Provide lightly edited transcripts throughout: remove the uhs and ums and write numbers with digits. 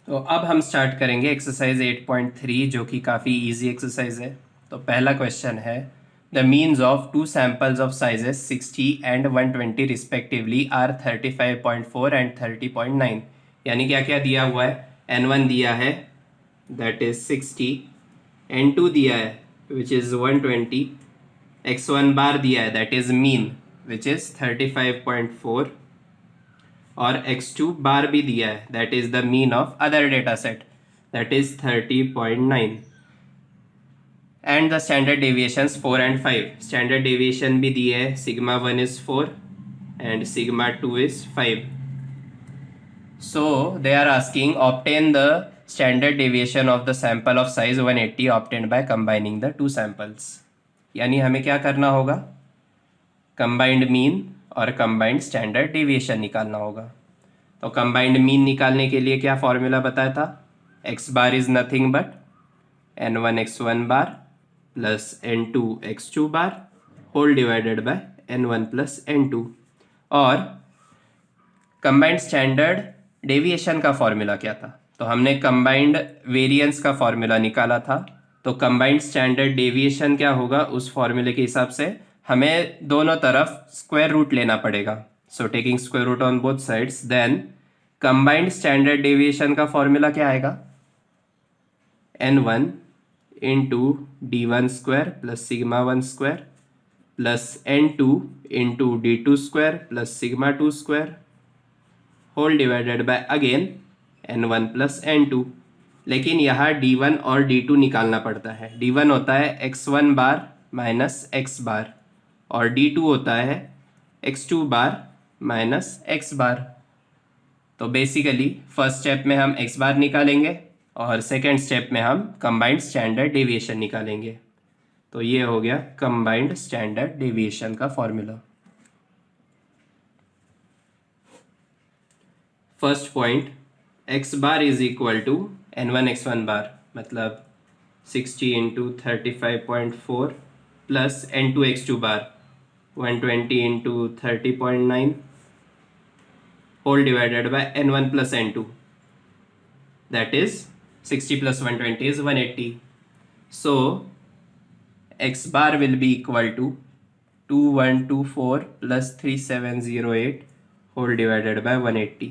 तो अब हम स्टार्ट करेंगे एक्सरसाइज 8.3 जो कि काफ़ी इजी एक्सरसाइज है। तो पहला क्वेश्चन है the means of two samples of sizes 60 and 120 respectively are 35.4 and 30.9। यानी क्या क्या दिया हुआ है, N1 दिया है दैट इज 60, N2 दिया है विच इज़ 120, X1 बार दिया है that is mean which is 35.4 और x2 बार भी दिया है that is the mean of other data set that is 30.9 and the standard deviations 4 and 5। Standard deviation भी दिए है, sigma 1 is 4 and sigma 2 is 5। So they are asking obtain the standard deviation of the sample of size 180 obtained by combining the two samples. यानी हमें क्या करना होगा, combined mean और combined standard deviation निकालना होगा। तो कंबाइंड मीन निकालने के लिए क्या फॉर्मूला बताया था, X bar is nothing but N1 X1 bar plus N2 X2 bar whole divided by N1 plus N2। और कंबाइंड स्टैंडर्ड डेविएशन का फॉर्मूला क्या था, तो हमने कंबाइंड वेरिएंस का फॉर्मूला निकाला था। तो कंबाइंड स्टैंडर्ड डेविएशन क्या होगा, उस फॉर्मूले के हिसाब से हमें दोनों तरफ स्क्वायर रूट लेना पड़ेगा। So taking square root on both sides, then combined standard deviation का फॉर्मूला क्या आएगा, N1 into D1 square plus sigma 1 square plus N2 into D2 square plus sigma 2 square whole divided by again N1 plus N2। लेकिन यहाँ D1 और D2 निकालना पड़ता है। D1 होता है X1 बार माइनस X बार और D2 होता है X2 बार माइनस X बार। तो बेसिकली फर्स्ट स्टेप में हम X बार निकालेंगे और सेकेंड स्टेप में हम कंबाइंड स्टैंडर्ड डेविएशन निकालेंगे। तो ये हो गया कंबाइंड स्टैंडर्ड डेविएशन का formula. First point, X bar is equal to N1 X1 bar, मतलब 60 into 35.4 plus N2 X2 bar 120 into 30.9 whole divided by N1 plus N2, that is 60 plus 120 is 180. So x bar will be equal to 2124 plus 3708 whole divided by 180.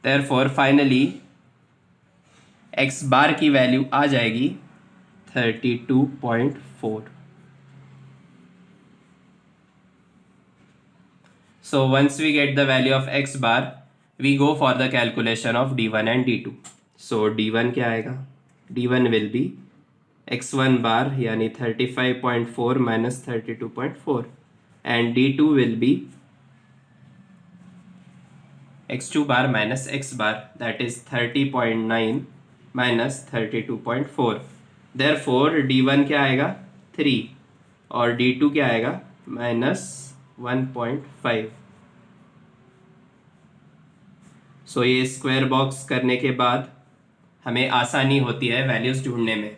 Therefore finally x bar की value आ जाएगी 32.4. So once we get the value of x bar, we go for the calculation of d1 and d2. So d1 क्या आएगा, d1 will be x1 बार यानी 35.4 minus 32.4 and d2 will be x2 bar minus x bar that is 30.9 minus 32.4. Therefore d1 क्या आएगा 3 और d2 क्या आएगा minus 1.5. सो ये square box करने के बाद हमें आसानी होती है वैल्यूज़ ढूंढने में।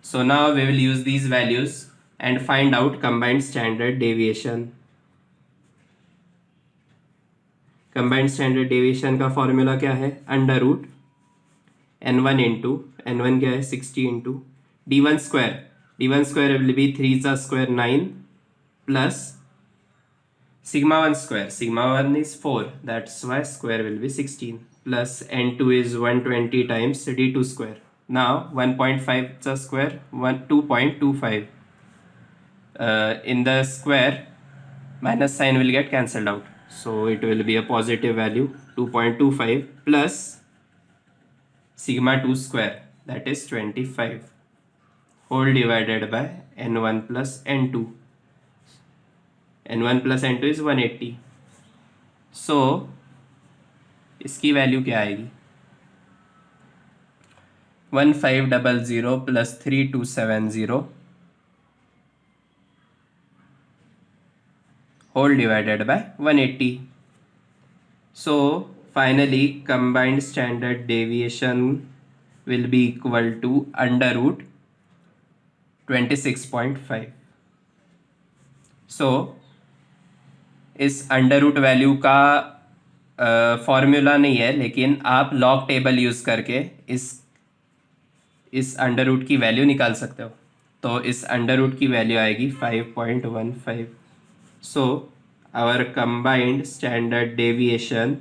So now we will use these values and find out combined standard deviation. Combined standard deviation का फॉर्मूला क्या है, under root N1 into N1 क्या है 60 into D1 square will be 3 सा square 9 plus sigma 1 square, sigma 1 is 4, that's why square will be 16 plus N2 is 120 times D2 square. Now 1.5 is a square, 2.25. In the square minus sign will get cancelled out, so it will be a positive value 2.25 plus sigma 2 square that is 25 whole divided by N1 plus N2. N1 plus N2 is 180. So इसकी value क्या आएगी 1500 plus 3270 whole divided by 180. So finally combined standard deviation will be equal to under root 26.5. So इस under root value का formula नहीं है, लेकिन आप log table use करके इस अंडर रूट की वैल्यू निकाल सकते हो। तो इस अंडर रूट की वैल्यू आएगी 5.15। So our combined standard deviation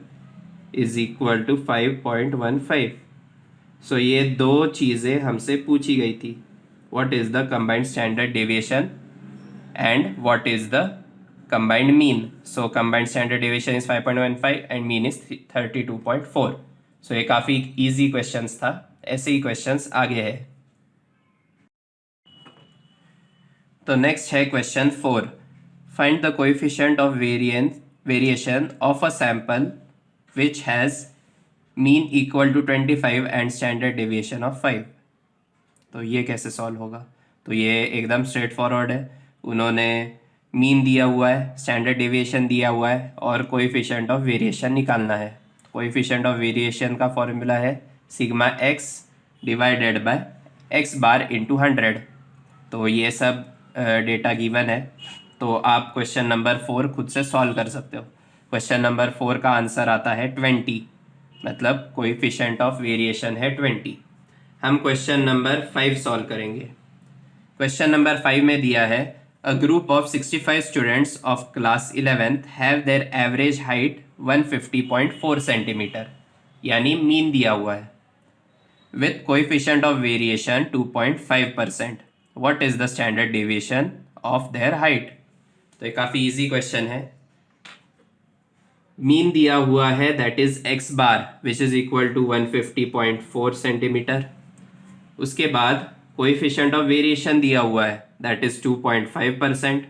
is equal to 5.15। So ये दो चीज़ें हमसे पूछी गई थी, what is the combined standard deviation and what is the combined mean. So combined standard deviation is 5.15 and mean is 32.4. So ये काफ़ी easy questions था, ऐसे ही questions आगे है। तो next है question 4. Find the coefficient of variation of a sample which has mean equal to 25 and standard deviation of 5. तो ये कैसे सॉल्व होगा? तो ये एकदम स्ट्रेट फॉरवर्ड है। उन्होंने मीन दिया हुआ है, स्टैंडर्ड डेविएशन दिया हुआ है और कोएफिशिएंट ऑफ वेरिएशन निकालना है। कोएफिशिएंट ऑफ वेरिएशन का फॉर्मूला है sigma x divided by x bar into 100। तो ये सब डेटा गिवन है, तो आप क्वेश्चन नंबर 4 खुद से सॉल्व कर सकते हो। क्वेश्चन नंबर 4 का आंसर आता है 20, मतलब कोएफिशिएंट ऑफ वेरिएशन है 20। हम क्वेश्चन नंबर 5 सॉल्व करेंगे। क्वेश्चन नंबर 5 में दिया है a group of 65 students of class 11th have their average height 150.4 centimetre, यानी मीन दिया हुआ है, with coefficient of variation 2.5%। What is the standard deviation of their height? तो ये काफ़ी इजी क्वेश्चन है। मीन दिया हुआ है that is X bar which is equal to 150.4 centimetre. उसके बाद कोएफिशिएंट ऑफ वेरिएशन दिया हुआ है दैट इज 2.5%,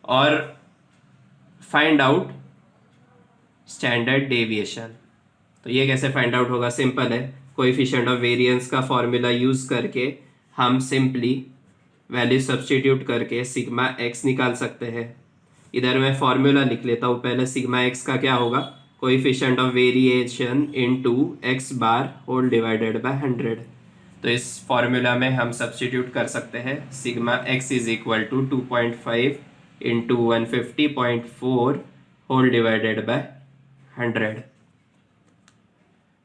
और फाइंड आउट स्टैंडर्ड डेविएशन। तो ये कैसे फाइंड आउट होगा? सिंपल है, कोएफिशिएंट ऑफ वेरिएंस का फॉर्मूला यूज करके हम सिंपली वैल्यू सब्स्टिट्यूट करके सिग्मा एक्स निकाल सकते हैं। इधर मैं फॉर्मूला लिख लेता हूँ पहले। सिग्मा एक्स का क्या होगा? Coefficient of variation into X bar whole divided by 100। तो इस फॉर्मूला में हम सब्स्टिट्यूट कर सकते हैं sigma X is equal to 2.5 into 150.4 whole divided by 100।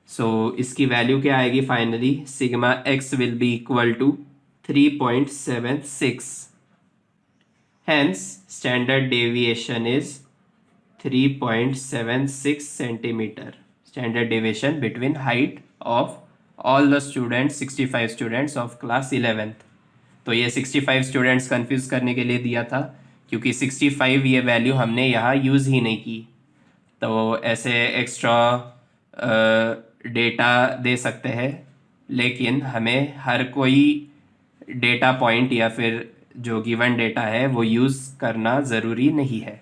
So इसकी वैल्यू क्या आएगी finally? Sigma X will be equal to 3.76। Hence, standard deviation is 3.76 centimeter. Standard deviation between height of all the students, 65 students of class 11th. तो ये 65 students confuse करने के लिए दिया था, क्योंकि 65 ये वैल्यू हमने यहाँ यूज़ ही नहीं की। तो ऐसे एक्स्ट्रा डेटा दे सकते हैं, लेकिन हमें हर कोई डेटा पॉइंट या फिर जो गिवन डेटा है वो यूज़ करना ज़रूरी नहीं है।